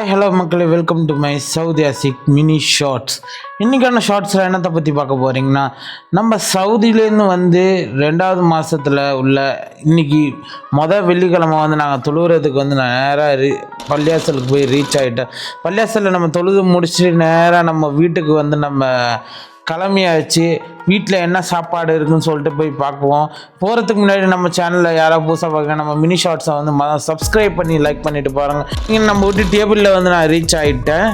Hi hello மக்களே, welcome to my Saudi Ashiq mini shorts. இன்றைக்கான ஷார்ட்ஸில் என்னத்தை பற்றி பார்க்க போகிறீங்கன்னா, நம்ம சவுதியிலேருந்து வந்து 2வது மாதத்தில் உள்ள இன்றைக்கி வெள்ளிக்கிழமை வந்து நாங்கள் தொழுகிறதுக்கு வந்து நான் நேராக பள்ளியாசலுக்கு போய் ரீச் ஆகிட்டேன். பள்ளியாசலில் நம்ம தொழுது முடிச்சுட்டு நேராக நம்ம வீட்டுக்கு வந்து நம்ம கிளம்பியாச்சு. வீட்டில் என்ன சாப்பாடு இருக்குதுன்னு சொல்லிட்டு போய் பார்க்குவோம். போகிறதுக்கு முன்னாடி நம்ம சேனலில் யாராவது புதுசாக பார்க்க நம்ம மினி ஷார்ட்ஸை வந்து சப்ஸ்கிரைப் பண்ணி லைக் பண்ணிவிட்டு பாருங்கள். இங்கே நம்ம வீட்டு டேபிளில் வந்து நான் ரீச் ஆகிட்டேன்.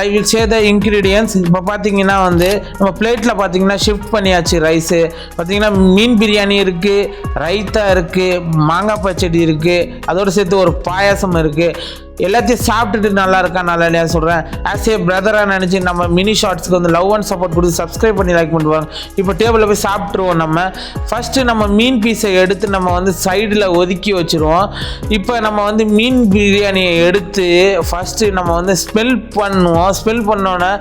I will say the ingredients. இப்போ பார்த்தீங்கன்னா வந்து நம்ம பிளேட்டில் பார்த்தீங்கன்னா ஷிஃப்ட் பண்ணியாச்சு. ரைஸு பார்த்தீங்கன்னா மீன் பிரியாணி இருக்குது, ரைத்தா இருக்குது, மாங்காய் பச்சடி இருக்குது, அதோடு சேர்த்து ஒரு பாயாசம் இருக்குது. எல்லாத்தையும் சாப்பிட்டுட்டு நல்லா இருக்கா நல்லா இல்லையா சொல்கிறேன். ஆஸ் ஏ பிரதராக நினச்சி நம்ம மினி ஷார்ட்ஸ்க்கு வந்து லவ் அண்ட் சப்போர்ட் கொடுத்து சப்ஸ்கிரைப் பண்ணி லைக் பண்ணுவாங்க. இப்போ டேபிளில் போய் சாப்பிட்ருவோம். நம்ம ஃபஸ்ட்டு நம்ம மீன் பீஸை எடுத்து நம்ம வந்து சைடில் ஒதுக்கி வச்சுருவோம். இப்போ நம்ம வந்து மீன் பிரியாணியை எடுத்து ஃபஸ்ட்டு நம்ம வந்து ஸ்மெல் பண்ணுவோம். ஸ்மெல் பண்ணோன்னே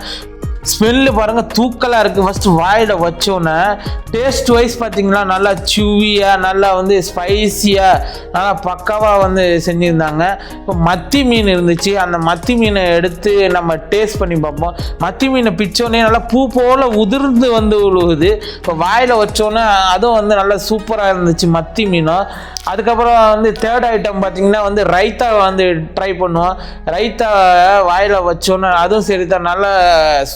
ஸ்மெல்லு பாருங்கள் தூக்கலாக இருக்குது. ஃபஸ்ட்டு வாயில் வச்சோன்னே டேஸ்ட் வைஸ் பார்த்திங்கன்னா நல்லா சுவியாக, நல்லா வந்து ஸ்பைஸியாக, நல்லா பக்காவாக வந்து செஞ்சுருந்தாங்க. இப்போ மத்தி மீன் இருந்துச்சு. அந்த மத்தி மீனை எடுத்து நம்ம டேஸ்ட் பண்ணி பார்ப்போம். மத்தி மீனை பிச்சோன்னே நல்லா பூ போல் உதிர்ந்து வந்து விழுகுது. இப்போ வாயில் வச்சோன்னே அதுவும் வந்து நல்லா சூப்பராக இருந்துச்சு மத்தி மீனும். அதுக்கப்புறம் வந்து தேர்ட் ஐட்டம் பார்த்திங்கன்னா வந்து ரைத்தா வந்து ட்ரை பண்ணுவோம். ரைத்தா வாயில் வச்சோன்னே அதுவும் சரி தான், நல்லா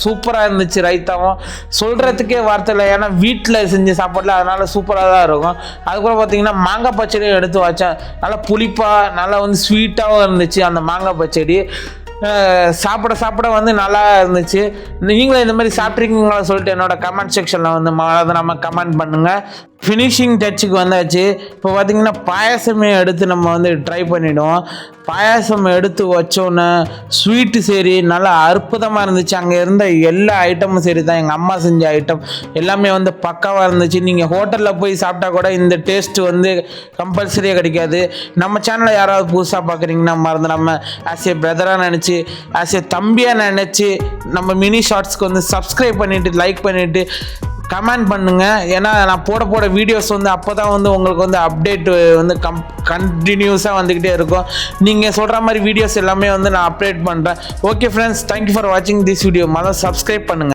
சூப்பராக இருந்துச்சு. ரைத்தாவும் சொல்கிறதுக்கே வார்த்தை இல்லை, ஏன்னா வீட்டில் செஞ்ச சாப்பாட்டில் அதனால் சூப்பராக தான் இருக்கும். அதுக்கப்புறம் பார்த்திங்கன்னா மாங்காய் பச்சடியும் எடுத்து வச்சேன். நல்லா புளிப்பாக நல்லா வந்து ஸ்வீட்டாகவும் இருந்துச்சு அந்த மாங்காய் பச்சடி. சாப்பிட வந்து நல்லா இருந்துச்சு. நீங்களும் இந்த மாதிரி சாப்பிட்ருக்கீங்களா சொல்லிட்டு என்னோட கமெண்ட் செக்ஷனில் வந்து அதை நம்ம கமெண்ட் பண்ணுங்கள். ஃபினிஷிங் டச்சுக்கு வந்தாச்சு. இப்போ பார்த்திங்கன்னா பாயாசமே எடுத்து நம்ம வந்து ட்ரை பண்ணிவிடுவோம். பாயாசம் எடுத்து வச்சோன்னே ஸ்வீட்டு சரி நல்லா அற்புதமாக இருந்துச்சு. அங்கே இருந்த எல்லா ஐட்டமும் சரி தான், எங்கள் அம்மா செஞ்ச ஐட்டம் எல்லாமே வந்து பக்காவாக இருந்துச்சு. நீங்கள் ஹோட்டலில் போய் சாப்பிட்டா கூட இந்த டேஸ்ட்டு வந்து கம்பல்சரியாக கிடைக்காது. நம்ம சேனலை யாராவது புதுசாக பார்க்குறீங்கன்னா மறந்து நம்ம ஆஸ் ஏ பிரதராக நினச்சி, ஆஸ் ஏ தம்பியாக நினச்சி நம்ம மினி ஷார்ட்ஸ்க்கு வந்து சப்ஸ்கிரைப் பண்ணிவிட்டு லைக் பண்ணிவிட்டு கமெண்ட் பண்ணுங்கள். ஏன்னா நான் போட வீடியோஸ் வந்து அப்போ தான் வந்து உங்களுக்கு வந்து அப்டேட் வந்து கண்டினியூஸாக வந்துக்கிட்டே இருக்கும். நீங்கள் சொல்கிற மாதிரி வீடியோஸ் எல்லாமே வந்து நான் அப்டேட் பண்ணுறேன். ஓகே ஃப்ரெண்ட்ஸ், தேங்க்யூ ஃபார் வாட்சிங் திஸ் வீடியோ. சப்ஸ்கிரைப் பண்ணுங்கள்.